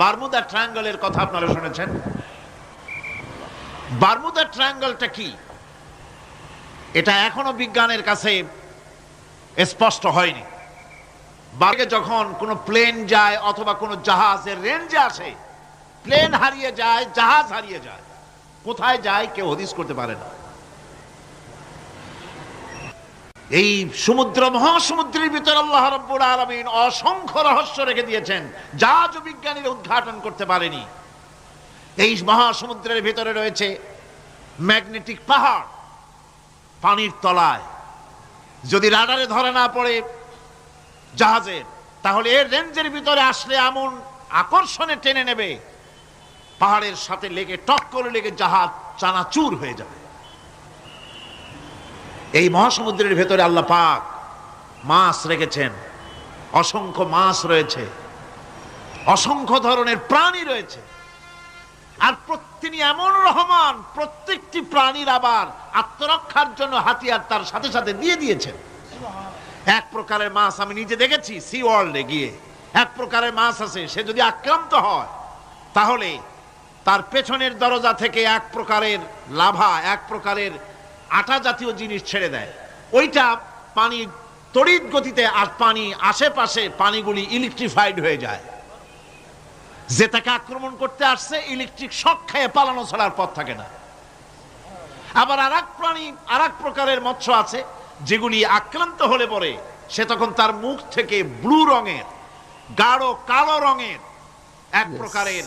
Bermuda ট্রায়াঙ্গলের কথা আপনারা শুনেছেন। বারমুদা ট্রায়াঙ্গলটা কি, এটা এখনো বিজ্ঞানের কাছে স্পষ্ট হয়নি। বাইরে যখন কোনো প্লেন যায় অথবা কোনো জাহাজের রেঞ্জে আসে, প্লেন হারিয়ে যায়, জাহাজ হারিয়ে যায়, কোথায় যায় কেউ হদিস করতে পারে না। এই সমুদ্র মহাসমুদ্রের ভিতর আল্লাহ রাব্বুল আলামিন অসংখ্য রহস্য রেখে দিয়েছেন, যা আজও বিজ্ঞানীরা উদ্ঘাটন করতে পারেনি। এই মহাসমুদ্রের ভিতরে রয়েছে ম্যাগনেটিক পাহাড় পানির তলায়। যদি রাডারে ধরা না পড়ে জাহাজের, তাহলে এর রেঞ্জের ভিতরে আসলে এমন আকর্ষণে টেনে নেবে, পাহাড়ের সাথে লেগে টক করে লেগে জাহাজ চানাচুর হয়ে যাবে। এই মহাসমুদ্রের ভেতরে আল্লাহ পাক মাছ রেখেছেন, অসংখ্য মাছ রয়েছে, অসংখ্য ধরনের প্রাণী রয়েছে। আর তিনি এমন রহমান, প্রত্যেকটি প্রাণীর আবার আত্মরক্ষার জন্য হাতিয়ার তার সাথে সাথে দিয়ে দিয়েছেন। এক প্রকারের মাছ আমি নিজে দেখেছি সি ওয়ার্ল্ডে গিয়ে, এক প্রকারের মাছ আছে, সে যদি আক্রান্ত হয় তাহলে তার পেছনের দরজা থেকে এক প্রকারের লাভা, এক প্রকারের আটা জাতীয় জিনিস ছেড়ে দেয়। ওইটা পানি তড়িৎ গতিতে, আর পানি আশেপাশে পানিগুলি ইলেকট্রিফাইড হয়ে যায়। যে তাকে আক্রমণ করতে আসছে ইলেকট্রিক শক খেয়ে পালানো ছাড়ার পথ থাকে না। আবার আরেক প্রাণী, আরেক প্রকারের মৎস্য আছে যেগুলি আক্রান্ত হলে পরে সে তখন তার মুখ থেকে ব্লু রঙের, গাঢ় কালো রঙের এক প্রকারের